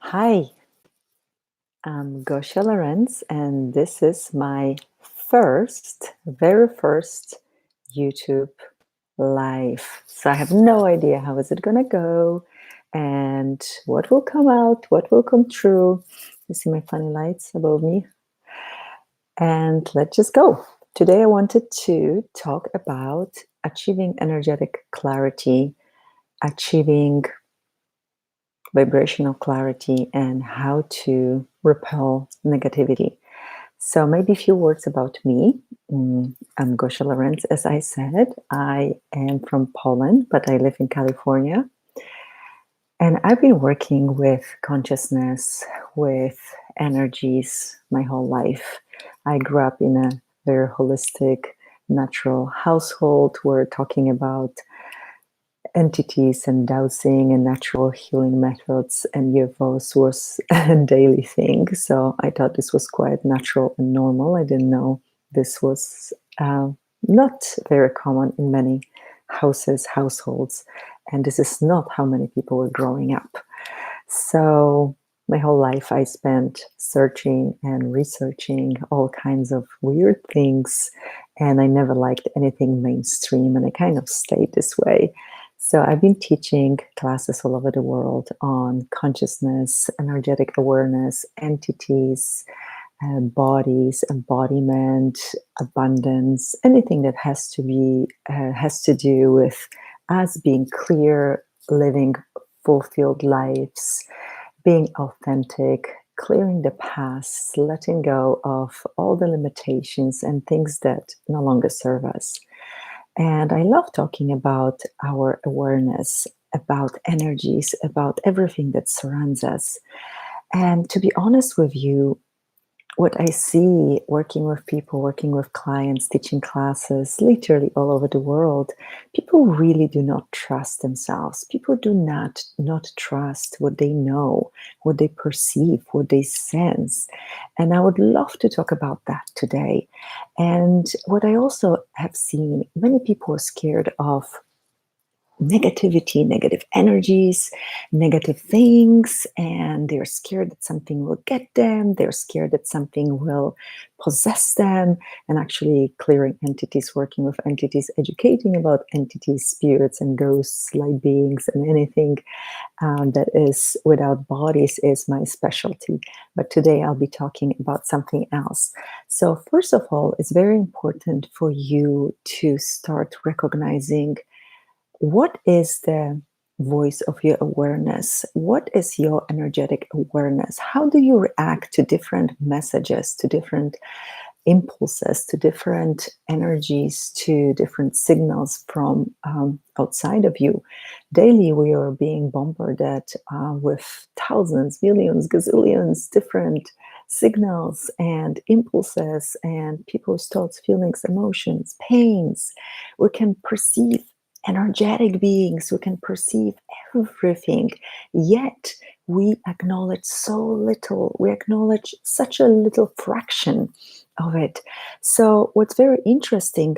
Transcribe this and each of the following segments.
Hi, I'm Gosia Lorenz, and this is my very first YouTube live. So I have no idea how is it gonna go and what will come out, what will come true. You see my funny lights above me? And let's just go. Today I wanted to talk about achieving energetic clarity, achieving vibrational clarity, and how to repel negativity. So maybe a few words about me. I'm Gosia Lorenz. As I said, I am from Poland, but I live in California. And I've been working with consciousness, with energies my whole life. I grew up in a very holistic, natural household. We're talking about entities and dowsing and natural healing methods, and UFOs was a daily thing. So I thought this was quite natural and normal. I didn't know this was not very common in many households, and this is not how many people were growing up. So my whole life I spent searching and researching all kinds of weird things, and I never liked anything mainstream, and I kind of stayed this way. So I've been teaching classes all over the world on consciousness, energetic awareness, entities, bodies, embodiment, abundance, anything that has to do with us being clear, living fulfilled lives, being authentic, clearing the past, letting go of all the limitations and things that no longer serve us. And I love talking about our awareness, about energies, about everything that surrounds us. And to be honest with you, what I see working with people, working with clients, teaching classes, literally all over the world, people really do not trust themselves. People do not trust what they know, what they perceive, what they sense. And I would love to talk about that today. And what I also have seen, many people are scared of negativity, negative energies, negative things, and they're scared that something will get them. They're scared that something will possess them. And actually, clearing entities, working with entities, educating about entities, spirits, and ghosts, light beings, and anything that is without bodies is my specialty. But today I'll be talking about something else. So, first of all, it's very important for you to start recognizing what is the voice of your awareness? What is your energetic awareness? How do you react to different messages, to different impulses, to different energies, to different signals from outside of you? Daily, we are being bombarded with thousands, millions, gazillions different signals and impulses and people's thoughts, feelings, emotions, pains. We can perceive energetic beings, we can perceive everything, yet we acknowledge so little, we acknowledge such a little fraction of it. So what's very interesting,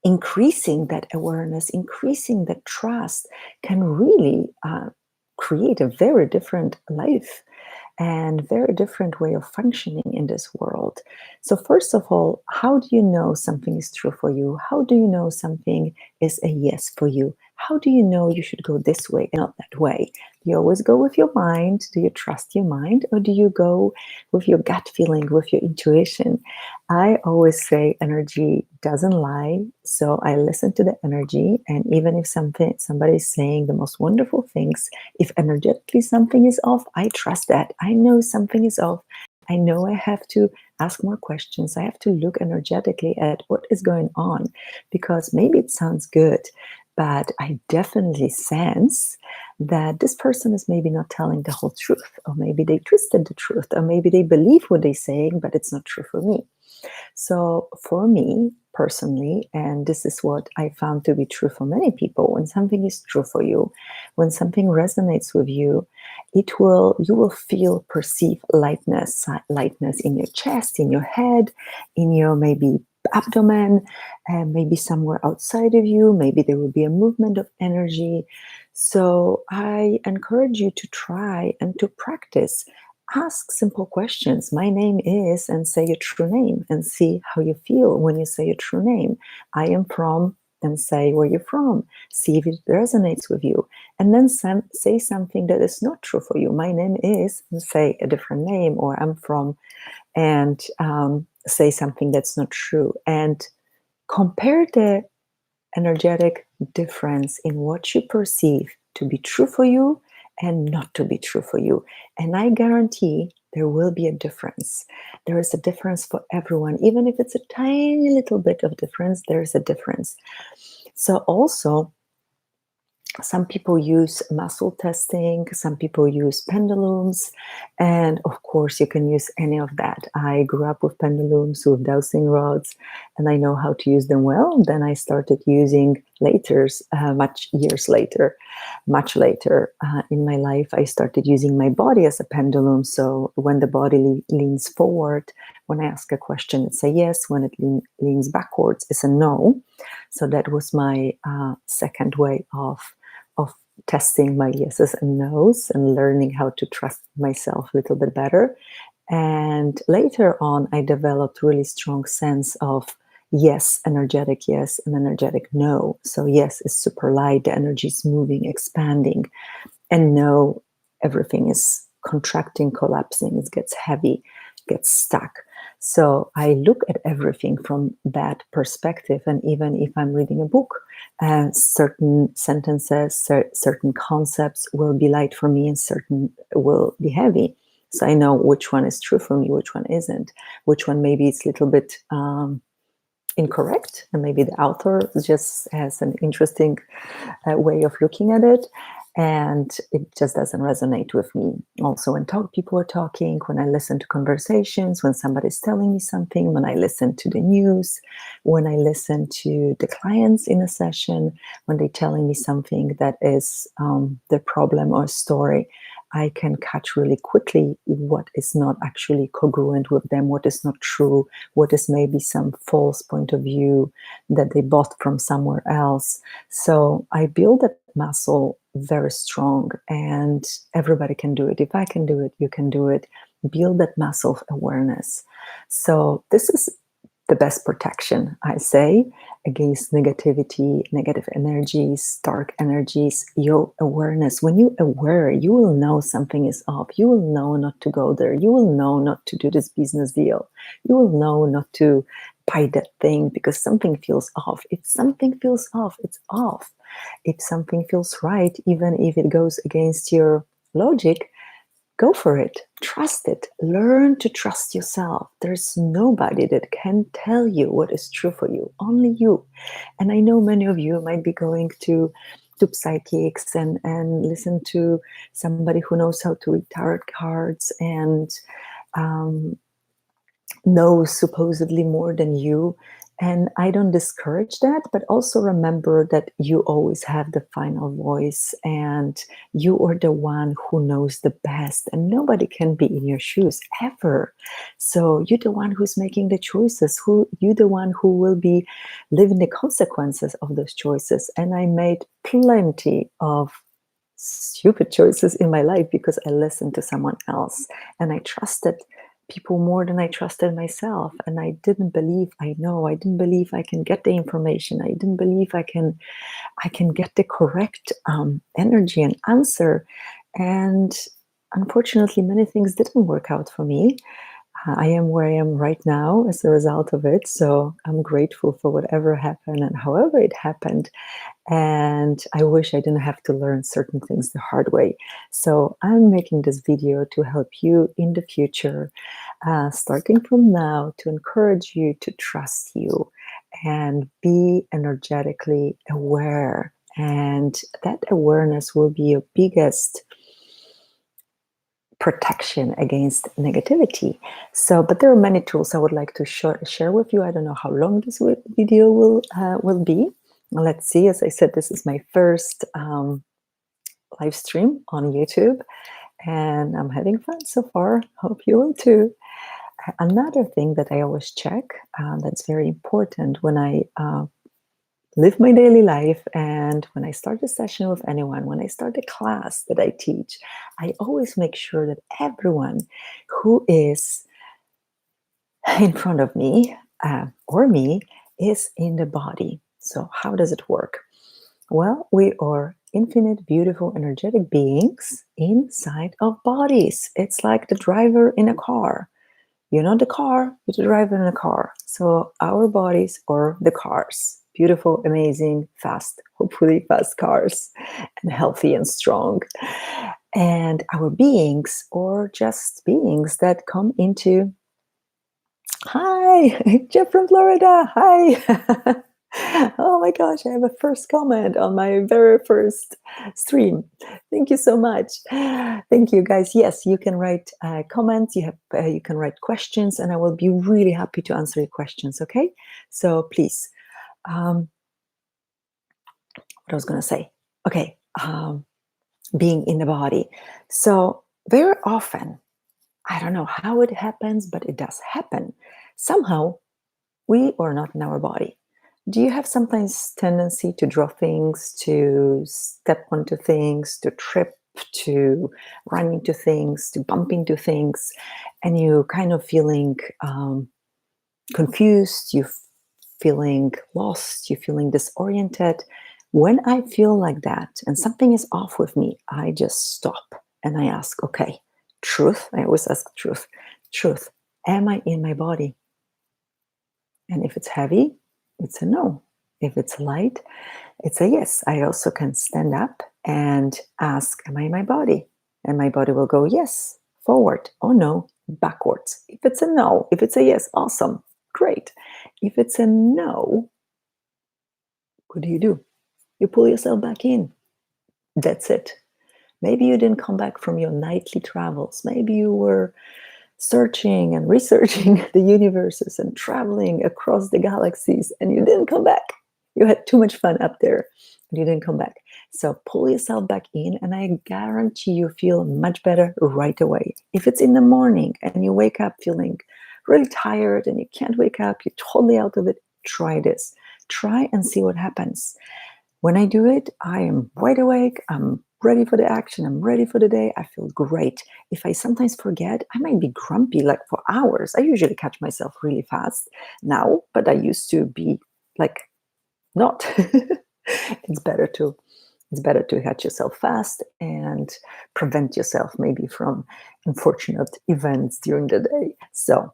increasing that awareness, increasing that trust can really create a very different life and very different way of functioning in this world. So first of all, how do you know something is true for you? How do you know something is a yes for you? How do you know you should go this way and not that way? Do you always go with your mind? Do you trust your mind? Or do you go with your gut feeling, with your intuition? I always say energy doesn't lie. So I listen to the energy. And even if somebody is saying the most wonderful things, if energetically something is off, I trust that. I know something is off. I know I have to ask more questions. I have to look energetically at what is going on, because maybe it sounds good, but I definitely sense that this person is maybe not telling the whole truth, or maybe they twisted the truth, or maybe they believe what they're saying, but it's not true for me. So for me personally, and this is what I found to be true for many people, when something is true for you, when something resonates with you, you will perceive lightness in your chest, in your head, in your maybe abdomen, and maybe somewhere outside of you. Maybe there will be a movement of energy. So I encourage you to try and to practice. Ask simple questions. My name is, and say your true name, and see how you feel when you say your true name. I am from, and say where you're from. See if it resonates with you. And then say something that is not true for you. My name is, and say a different name, or I'm from, and say something that's not true. And compare the energetic difference in what you perceive to be true for you and not to be true for you. And I guarantee there will be a difference. There is a difference for everyone. Even if it's a tiny little bit of difference, there is a difference. So also, some people use muscle testing, some people use pendulums, and of course you can use any of that. I grew up with pendulums, with dowsing rods, and I know how to use them well. Then I started using later, much later in my life, I started using my body as a pendulum. So when the body leans forward, when I ask a question, it's a yes. When it leans backwards, it's a no. So that was my second way of testing my yeses and nos and learning how to trust myself a little bit better. And later on, I developed really strong sense of yes, energetic yes, and energetic no. So yes is super light, the energy is moving, expanding, and no, everything is contracting, collapsing, it gets heavy, gets stuck. So I look at everything from that perspective. And even if I'm reading a book, certain sentences, certain concepts will be light for me and certain will be heavy. So I know which one is true for me, which one isn't, which one maybe it's a little bit incorrect, and maybe the author just has an interesting way of looking at it, and it just doesn't resonate with me. Also, when people are talking, when I listen to conversations, when somebody's telling me something, when I listen to the news, when I listen to the clients in a session, when they're telling me something that is their problem or story, I can catch really quickly what is not actually congruent with them, what is not true, what is maybe some false point of view that they bought from somewhere else. So I build that muscle very strong, and everybody can do it. If I can do it, you can do it. Build that muscle of awareness. So this is the best protection, I say, against negativity, negative energies, dark energies, your awareness. When you're aware, you will know something is off. You will know not to go there. You will know not to do this business deal. You will know not to buy that thing because something feels off. If something feels off, it's off. If something feels right, even if it goes against your logic, go for it. Trust it. Learn to trust yourself. There's nobody that can tell you what is true for you, only you. And I know many of you might be going to psychics and listen to somebody who knows how to read tarot cards and knows supposedly more than you. And I don't discourage that, but also remember that you always have the final voice and you are the one who knows the best, and nobody can be in your shoes ever. So you're the one who's making the choices, you're the one who will be living the consequences of those choices. And I made plenty of stupid choices in my life because I listened to someone else and I trusted people more than I trusted myself. And I didn't believe I didn't believe I can get the information. I didn't believe I can get the correct energy and answer. And unfortunately, many things didn't work out for me. I am where I am right now as a result of it. So I'm grateful for whatever happened and however it happened. And I wish I didn't have to learn certain things the hard way. So I'm making this video to help you in the future, starting from now, to encourage you to trust you and be energetically aware. And that awareness will be your biggest protection against negativity. So, but there are many tools I would like to share with you. I don't know how long this video will be. Let's see. As I said, this is my first live stream on YouTube, and I'm having fun so far. Hope you will too. another thing that I always check, that's very important when I live my daily life and when I start a session with anyone, when I start a class that I teach, I always make sure that everyone who is in front of me or me is in the body. So, how does it work? Well, we are infinite, beautiful, energetic beings inside of bodies. It's like the driver in a car. You're not the car, you're the driver in a car. So our bodies are the cars. Beautiful, amazing, fast, hopefully fast cars, and healthy and strong. And our beings are just beings that come into. Hi, Jeff from Florida. Hi. Oh my gosh, I have a first comment on my very first stream. Thank you so much. Thank you, guys. Yes, you can write comments. You can write questions, and I will be really happy to answer your questions. Okay, so please. What I was going to say. Okay, being in the body. So very often, I don't know how it happens, but it does happen. Somehow, we are not in our body. Do you have sometimes tendency to draw things, to step onto things, to trip, to run into things, to bump into things, and you kind of feeling confused, you feeling lost, you feeling disoriented? When I feel like that and something is off with me, I just stop and I ask, okay, truth, I always ask truth, am I in my body? And if it's heavy, it's a no. If it's light, it's a yes. I also can stand up and ask, am I in my body? And my body will go, yes, forward, or no, backwards. If it's a no, if it's a yes, awesome, great. If it's a no, what do? You pull yourself back in. That's it. Maybe you didn't come back from your nightly travels. Maybe you were searching and researching the universes and traveling across the galaxies, and you didn't come back. You had too much fun up there, and you didn't come back. So pull yourself back in, and I guarantee you feel much better right away. If it's in the morning and you wake up feeling really tired and you can't wake up, you're totally out of it, try this. Try and see what happens. When I do it, I am wide awake. I'm ready for the action. I'm ready for the day. I feel great. If I sometimes forget, I might be grumpy like for hours. I usually catch myself really fast now, but I used to be like not. It's better to catch yourself fast and prevent yourself maybe from unfortunate events during the day. So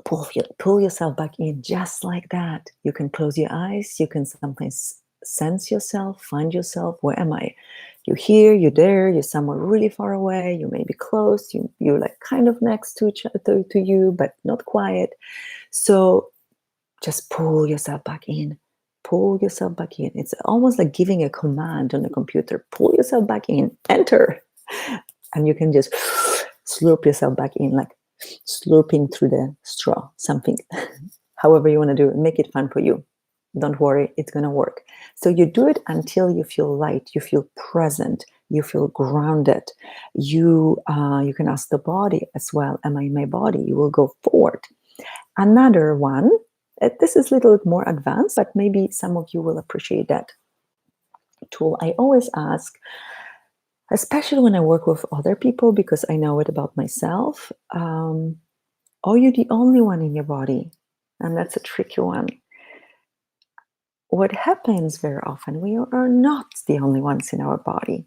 pull yourself back in just like that. You can close your eyes. You can sometimes sense yourself, find yourself. Where am I? You're here, you're there, you're somewhere really far away, you may be close, you're like kind of next to each other, to you, but not quiet. So just pull yourself back in. Pull yourself back in. It's almost like giving a command on the computer. Pull yourself back in, enter. And you can just slurp yourself back in, like slurping through the straw, something. However you want to do it, make it fun for you. Don't worry, it's going to work. So you do it until you feel light, you feel present, you feel grounded. You can ask the body as well, am I in my body? You will go forward. Another one, this is a little bit more advanced, but maybe some of you will appreciate that tool. I always ask, especially when I work with other people, because I know it about myself, are you the only one in your body? And that's a tricky one. What happens very often, we are not the only ones in our body.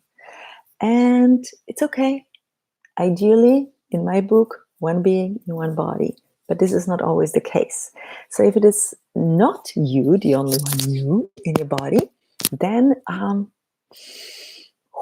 And it's okay. Ideally, in my book, one being in one body. But this is not always the case. So if it is not you, the only one you in your body, then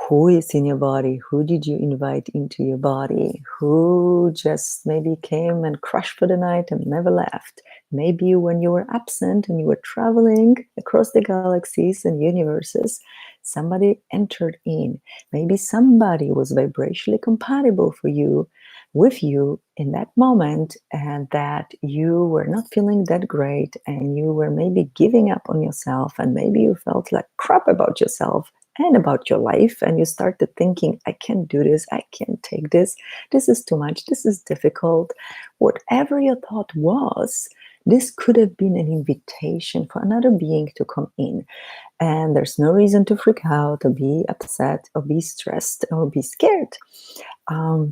who is in your body? Who did you invite into your body? Who just maybe came and crashed for the night and never left? Maybe when you were absent and you were traveling across the galaxies and universes, somebody entered in. Maybe somebody was vibrationally compatible for you, with you in that moment, and that you were not feeling that great and you were maybe giving up on yourself and maybe you felt like crap about yourself. and about your life, and you started thinking, I can't do this, I can't take this is too much, this is difficult, whatever your thought was, this could have been an invitation for another being to come in. And there's no reason to freak out or be upset or be stressed or be scared,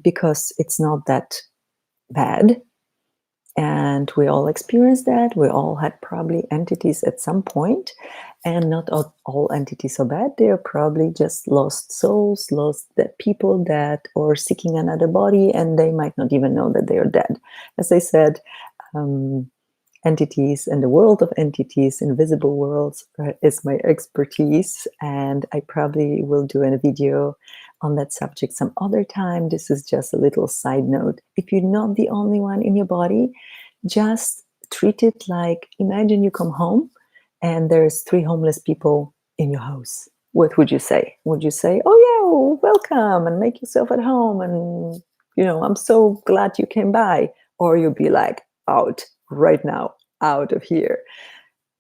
because it's not that bad. And we all experience that. We all had probably entities at some point, and not all entities are bad. They are probably just lost souls, lost that people that or seeking another body, and they might not even know that they are dead. As I said, um, entities and the world of entities, invisible worlds, is my expertise, and I probably will do a video on that subject some other time. This is just a little side note. If you're not the only one in your body, just treat it like, imagine you come home and there's three homeless people in your house. What would you say? Would you say, oh yeah, welcome, and make yourself at home, and I'm so glad you came by? Or you'll be like, out right now, out of here,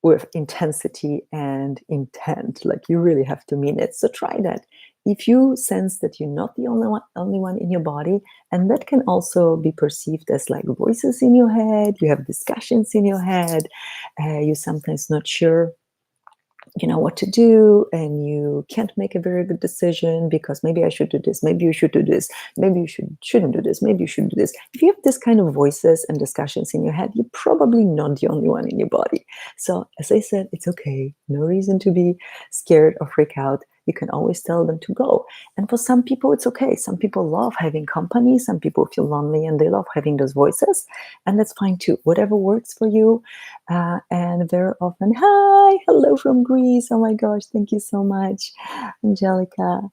with intensity and intent. Like, you really have to mean it. So try that. If you sense that you're not the only one in your body, and that can also be perceived as like voices in your head, you have discussions in your head, you're sometimes not sure what to do, and you can't make a very good decision because maybe I should do this, maybe you should do this, maybe you shouldn't do this, maybe you should do this. If you have this kind of voices and discussions in your head, you're probably not the only one in your body. So as I said, it's okay, no reason to be scared or freak out. You can always tell them to go. And for some people, it's okay. Some people love having company, some people feel lonely and they love having those voices, and that's fine too. Whatever works for you. And very often, hi, hello from Greece. Oh my gosh, thank you so much, Angelica.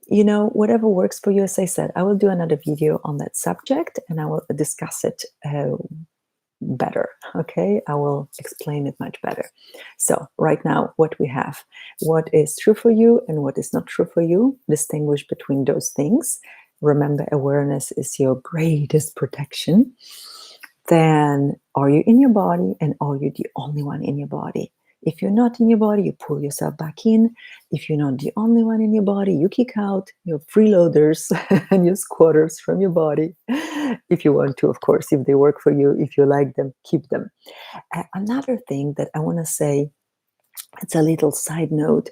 Whatever works for you, as I said, I will do another video on that subject and I will discuss it better. Okay, I will explain it much better. So right now, what we have, what is true for you and what is not true for you, distinguish between those things. Remember, awareness is your greatest protection. Then, are you in your body, and are you the only one in your body? If you're not in your body, you pull yourself back in. If you're not the only one in your body, you kick out your freeloaders and your squatters from your body. If you want to, of course, if they work for you, if you like them, keep them. Another thing that I want to say, it's a little side note.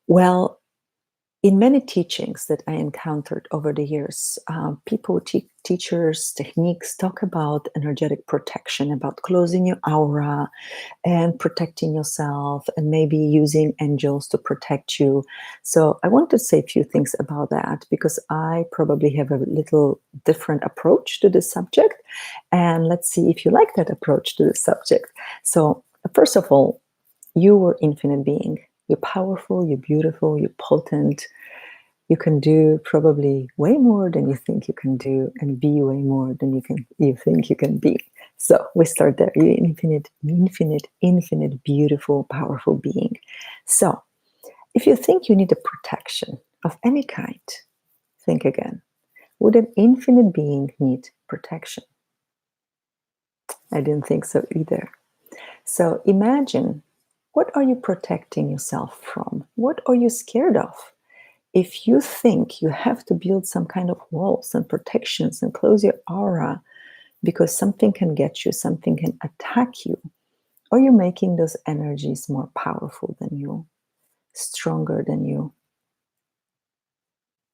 Well, in many teachings that I encountered over the years, people, teachers, techniques talk about energetic protection, about closing your aura and protecting yourself, and maybe using angels to protect you. So I want to say a few things about that, because I probably have a little different approach to this subject. And let's see if you like that approach to the subject. So first of all, you are infinite being. You're powerful, you're beautiful, you're potent. You can do probably way more than you think you can do, and be way more than you think you can be. So we start there. You're infinite, beautiful, powerful being. So if you think you need a protection of any kind, think again. Would an infinite being need protection? I didn't think so either. So imagine, what are you protecting yourself from? What are you scared of? If you think you have to build some kind of walls and protections and close your aura because something can get you, something can attack you, are you making those energies more powerful than you, stronger than you?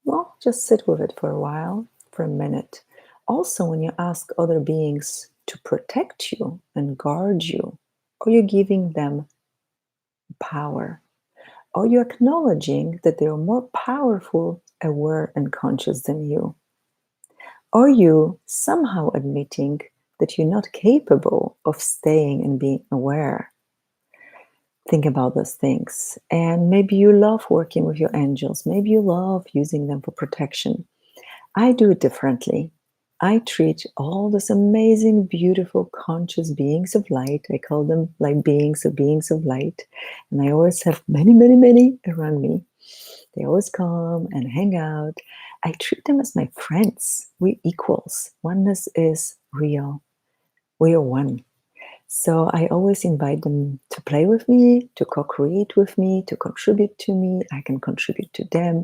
Well, just sit with it for a while, for a minute. Also, when you ask other beings to protect you and guard you, are you giving them power? Are you acknowledging that they are more powerful, aware, and conscious than you? Are you somehow admitting that you're not capable of staying and being aware? Think about those things. And maybe you love working with your angels. Maybe you love using them for protection. I do it differently. I treat all those amazing, beautiful, conscious beings of light. I call them like beings of light. And I always have many, many, many around me. They always come and hang out. I treat them as my friends. We're equals. Oneness is real. We are one. So I always invite them to play with me, to co-create with me, to contribute to me. I can contribute to them,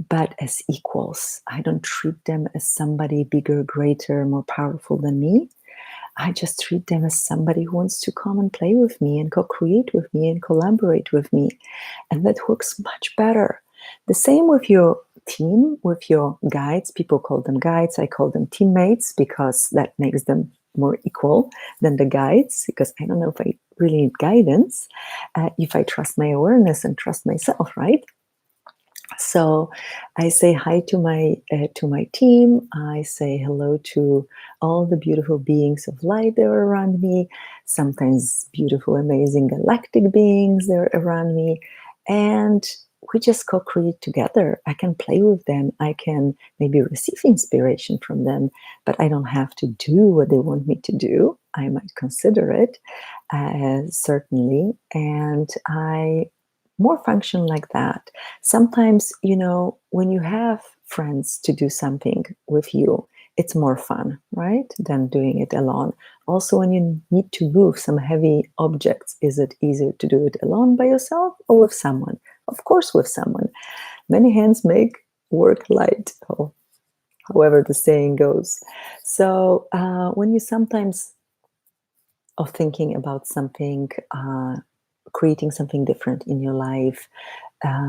but as equals. I don't treat them as somebody bigger, greater, more powerful than me. I just treat them as somebody who wants to come and play with me and co-create with me and collaborate with me. And that works much better. The same with your team, with your guides. People call them guides. I call them teammates because that makes them more equal than the guides, because I don't know if I really need guidance if I trust my awareness and trust myself, right? So I say hi to my team. I say hello to all the beautiful beings of light that are around me. Sometimes beautiful, amazing galactic beings that are around me, and we just co-create together. I can play with them. I can maybe receive inspiration from them, but I don't have to do what they want me to do. I might consider it, certainly, and I more function like that. Sometimes, when you have friends to do something with you, it's more fun, right, than doing it alone. Also, when you need to move some heavy objects, is it easier to do it alone by yourself or with someone? Of course, with someone. Many hands make work light, or however the saying goes. So, when you sometimes of thinking about something, creating something different in your life,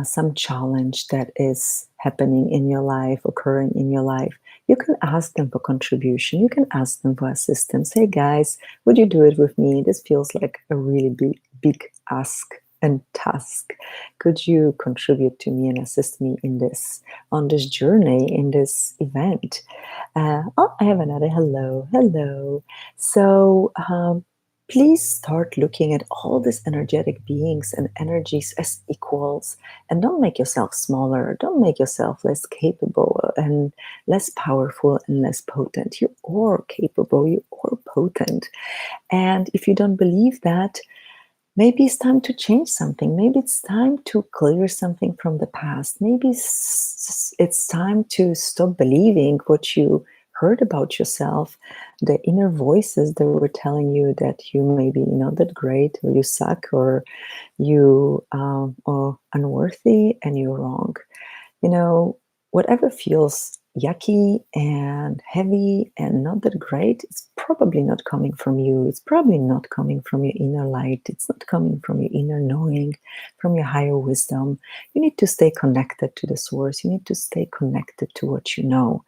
some challenge that is happening in your life, occurring in your life, you can ask them for contribution. You can ask them for assistance. Hey guys, would you do it with me? This feels like a really big ask and task. Could you contribute to me and assist me in this, on this journey, in this event? Oh, I have another hello. Hello. So, please start looking at all these energetic beings and energies as equals, and don't make yourself smaller. Don't make yourself less capable and less powerful and less potent. You are capable, you are potent. And if you don't believe that, maybe it's time to change something. Maybe it's time to clear something from the past. Maybe it's time to stop believing what you heard about yourself, the inner voices that were telling you that you maybe not that great, or you suck, or you are unworthy, and you're wrong. Whatever feels yucky and heavy and not that great, it's probably not coming from you. It's probably not coming from your inner light. It's not coming from your inner knowing, from your higher wisdom. You need to stay connected to the source. You need to stay connected to what you know.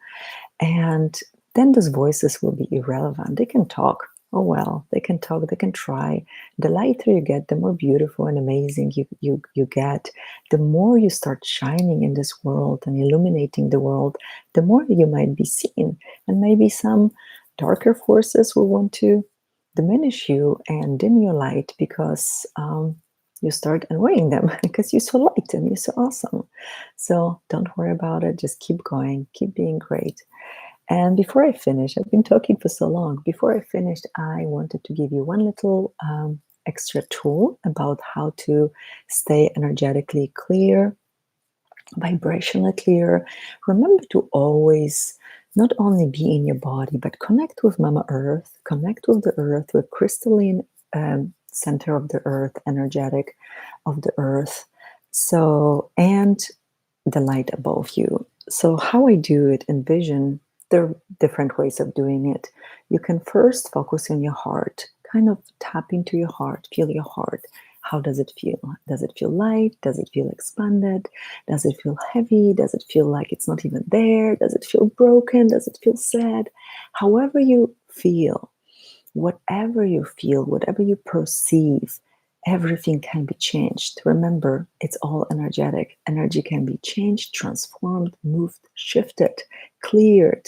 And then those voices will be irrelevant. They can talk. Oh well, they can talk, they can try. The lighter you get, the more beautiful and amazing you get. The more you start shining in this world and illuminating the world, the more you might be seen. And maybe some darker forces will want to diminish you and dim your light because you start annoying them because you're so light and you're so awesome. So don't worry about it. Just keep going, keep being great. And before I finish, I've been talking for so long. Before I finished, I wanted to give you one little extra tool about how to stay energetically clear, vibrationally clear. Remember to always not only be in your body, but connect with Mama Earth, connect with the Earth, with crystalline center of the Earth, energetic of the Earth. So, and the light above you. So, how I do it, envision there are different ways of doing it. You can first focus on your heart, kind of tap into your heart, feel your heart. How does it feel? Does it feel light? Does it feel expanded? Does it feel heavy? Does it feel like it's not even there? Does it feel broken? Does it feel sad? However you feel, whatever you feel, whatever you perceive, everything can be changed. Remember, it's all energetic. Energy can be changed, transformed, moved, shifted, cleared.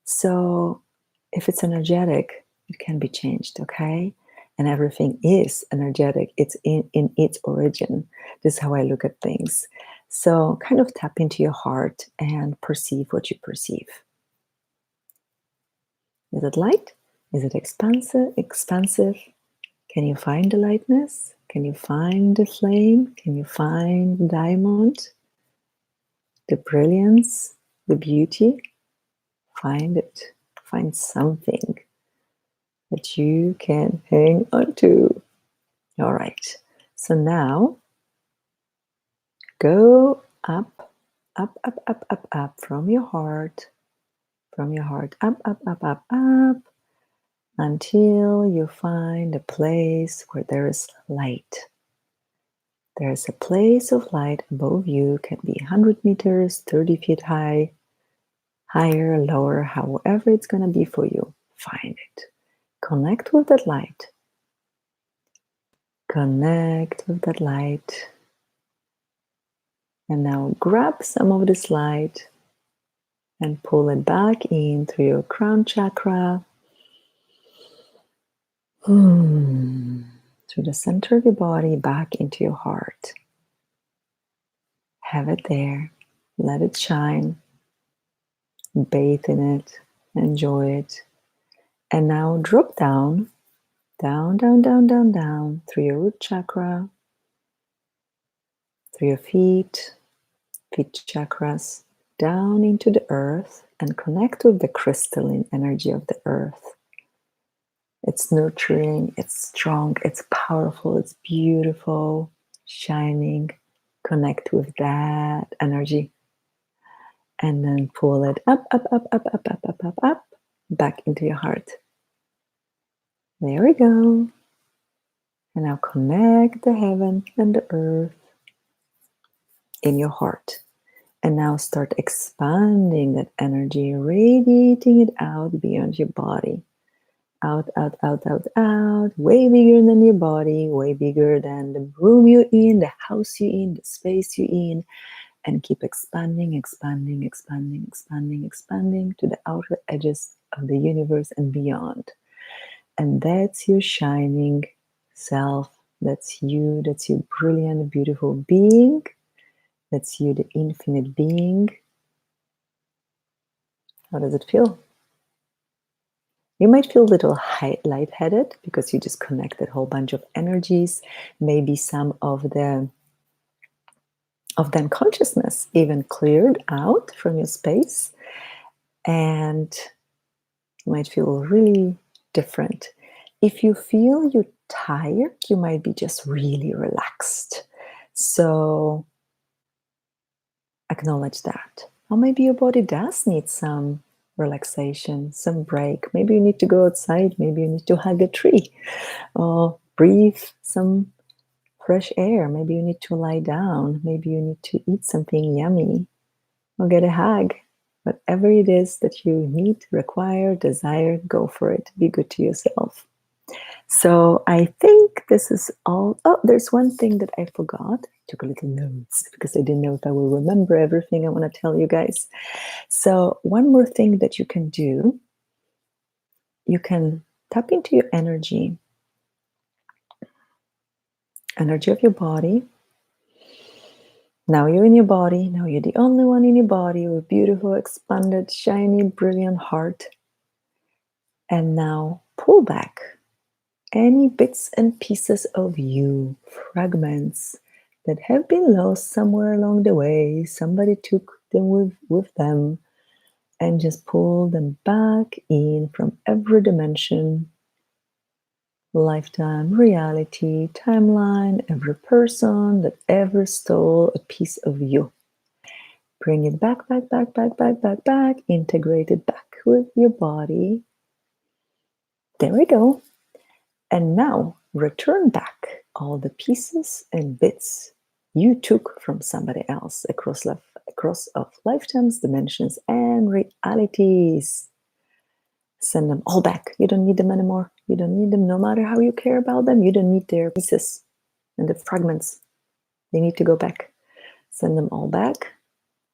So if it's energetic, it can be changed, okay? And everything is energetic. It's in its origin. This is how I look at things. So kind of tap into your heart and perceive what you perceive. Is it light? Is it expansive? Expansive? Can you find the lightness? Can you find the flame? Can you find the diamond? The brilliance? The beauty? Find it. Find something. that you can hang on to. All right. So now go up, up, up, up, up, up from your heart, up, up, up, up, up, until you find a place where there is light. There's a place of light above you, can be 100 meters, 30 feet high, higher, lower, however it's going to be for you. Find it. Connect with that light. Connect with that light. And now grab some of this light and pull it back in through your crown chakra, through the center of your body, back into your heart. Have it there. Let it shine. Bathe in it. Enjoy it. And now drop down, down, down, down, down, down through your root chakra, through your feet chakras, down into the earth and connect with the crystalline energy of the earth. It's nurturing, it's strong, it's powerful, it's beautiful, shining. Connect with that energy. And then pull it up, up, up, up, up, up, up, up, up, back into your heart. There we go. And now connect the heaven and the earth in your heart. And now start expanding that energy, radiating it out beyond your body. Out, out, out, out, out. Way bigger than your body, way bigger than the room you're in, the house you're in, the space you're in. And keep expanding, expanding, expanding, expanding, expanding to the outer edges of the universe and beyond. And that's your shining self. That's you. That's your brilliant, beautiful being. That's you, the infinite being. How does it feel? You might feel a little lightheaded because you just connected a whole bunch of energies. Maybe some of the unconsciousness even cleared out from your space. And you might feel really different. If you feel you're tired, you might be just really relaxed. So acknowledge that. Or maybe your body does need some relaxation, some break. Maybe you need to go outside. Maybe you need to hug a tree or breathe some fresh air. Maybe you need to lie down. Maybe you need to eat something yummy or get a hug. Whatever it is that you need, require, desire, go for it. Be good to yourself. So I think this is all. Oh, there's one thing that I forgot. I took a little notes because I didn't know if I will remember everything I want to tell you guys. So one more thing that you can do, you can tap into your energy of your body. Now you're in your body. Now you're the only one in your body with beautiful, expanded, shiny, brilliant heart. And now pull back any bits and pieces of you, fragments that have been lost somewhere along the way. Somebody took them with them, and just pull them back in from every dimension, lifetime, reality, timeline, every person that ever stole a piece of you. Bring it back, back, back, back, back, back, back, integrate it back with your body. There we go. And now return back all the pieces and bits you took from somebody else across of lifetimes, dimensions, and realities. Send them all back. You don't need them anymore. You don't need them no matter how you care about them. You don't need their pieces and the fragments. They need to go back. Send them all back.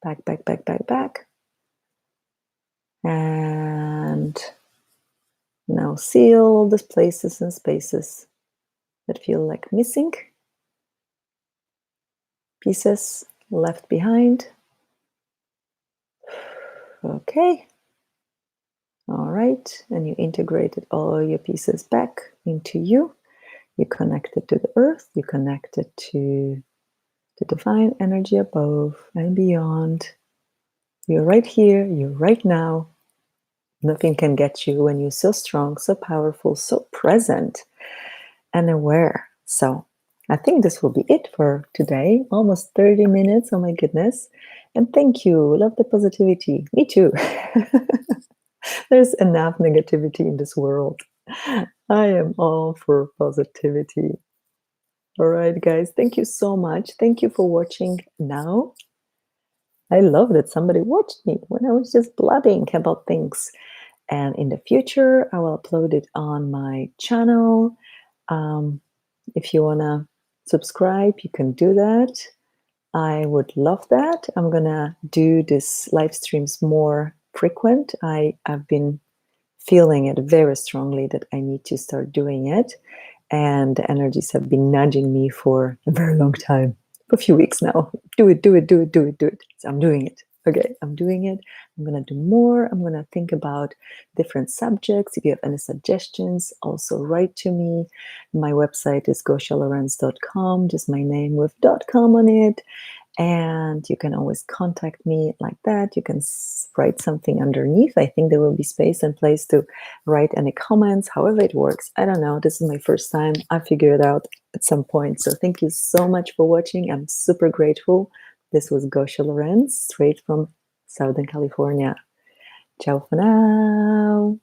Back, back, back, back, back. And now seal all these places and spaces that feel like missing. Pieces left behind. Okay. All right. And you integrated all your pieces back into you. You connected to the earth. You connected to the divine energy above and beyond. You're right here. You're right now. Nothing can get you when you're so strong, so powerful, so present and aware. So I think this will be it for today. Almost 30 minutes. Oh my goodness. And thank you. Love the positivity. Me too. There's enough negativity in this world. I am all for positivity. All right, guys. Thank you so much. Thank you for watching now. I love that somebody watched me when I was just blabbing about things. And in the future, I will upload it on my channel. Um, if you want to subscribe, you can do that. I would love that. I'm going to do this live streams more frequent. I've been feeling it very strongly that I need to start doing it. And the energies have been nudging me for a very long time, for a few weeks now. Do it, do it, do it, do it, do it. So I'm doing it. Okay, I'm doing it. I'm going to do more. I'm going to think about different subjects. If you have any suggestions, also write to me. My website is gosialorenz.com, just my name with .com on it. And you can always contact me like that. You can write something underneath. I think there will be space and place to write any comments, however it works. I don't know. This is my first time. I'll figure it out at some point. So thank you so much for watching. I'm super grateful. This was Gosia Lorenz, straight from Southern California. Ciao for now.